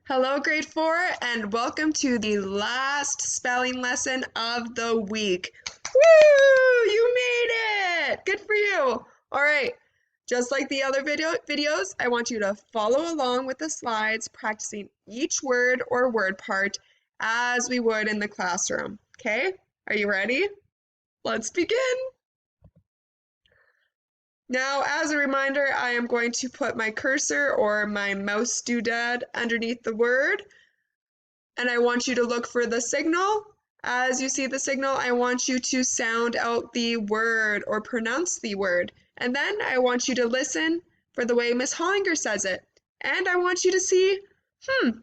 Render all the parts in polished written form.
Hello, grade 4, and welcome to the last spelling lesson of the week. Woo! You made it! Good for you! All right, just like the other videos, I want you to follow along with the slides, practicing each word or word part as we would in the classroom. Okay? Are you ready? Let's begin! Now, as a reminder, I am going to put my cursor or my mouse doodad underneath the word. And I want you to look for the signal. As you see the signal, I want you to sound out the word or pronounce the word. And then I want you to listen for the way Miss Hollinger says it. And I want you to see,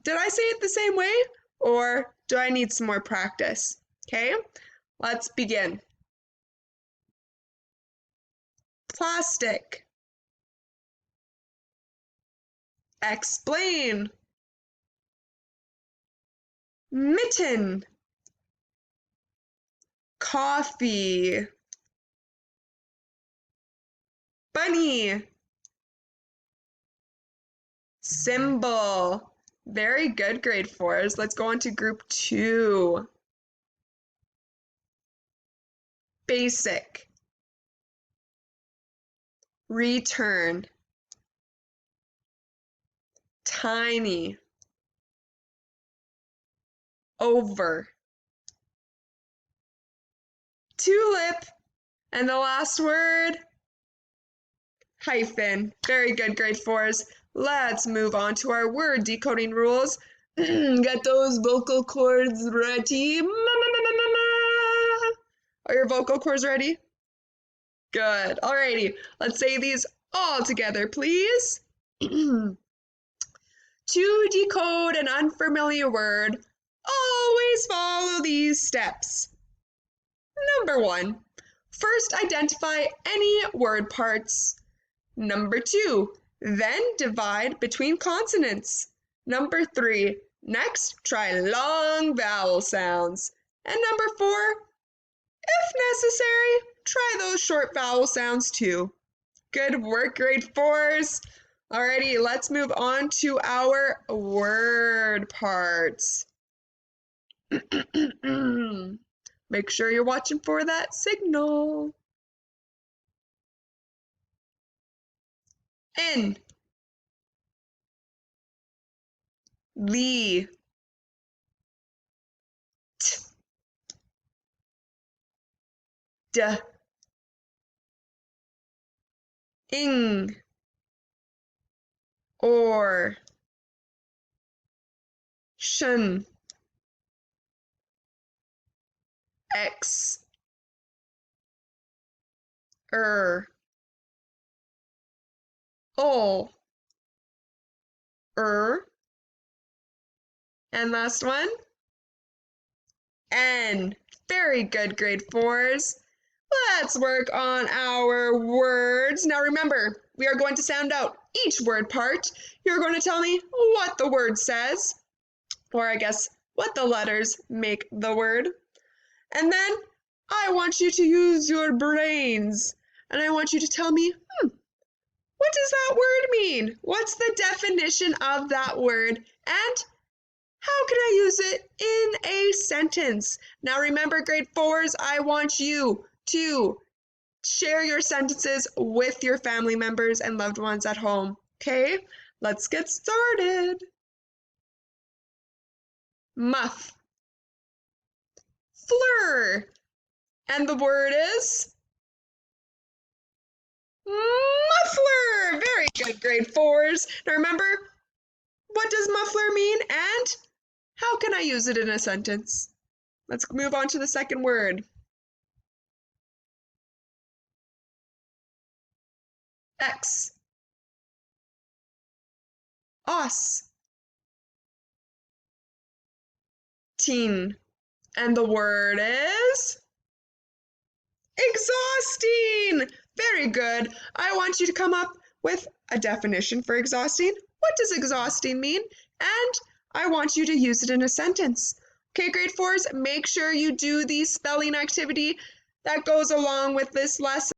did I say it the same way? Or do I need some more practice? Okay, let's begin. Plastic. Explain. Mitten. Coffee. Bunny. Symbol. Very good, grade 4s. Let's go on to group 2. Basic. Return. Tiny. Over. Tulip. And the last word, hyphen. Very good, grade 4s. Let's move on to our word decoding rules. Get those vocal cords ready. Are your vocal cords ready? Good. Alrighty. Let's say these all together, please. To decode an unfamiliar word, always follow these steps. Number 1, first identify any word parts. Number 2, then divide between consonants. Number 3, next try long vowel sounds. And number 4, if necessary, try those short vowel sounds too. Good work, grade 4s. Alrighty, let's move on to our word parts. Make sure you're watching for that signal. In. The. T. D. Ing. Or. Shun. X. O. And last one. N. Very good, grade 4s. Let's work on our words. Now remember, we are going to sound out each word part. You're going to tell me what the word says, or I guess what the letters make the word. And then I want you to use your brains, and I want you to tell me, what does that word mean? What's the definition of that word? And how can I use it in a sentence? Now remember, grade 4s, I want you to share your sentences with your family members and loved ones at home. Okay, let's get started. Muff. Fleur. And the word is muffler. Very good, grade 4s. Now remember, what does muffler mean and how can I use it in a sentence? Let's move on to the second word. X. Os. Teen. And the word is exhausting. Very good. I want you to come up with a definition for exhausting. What does exhausting mean? And I want you to use it in a sentence. Okay, grade 4s, make sure you do the spelling activity that goes along with this lesson.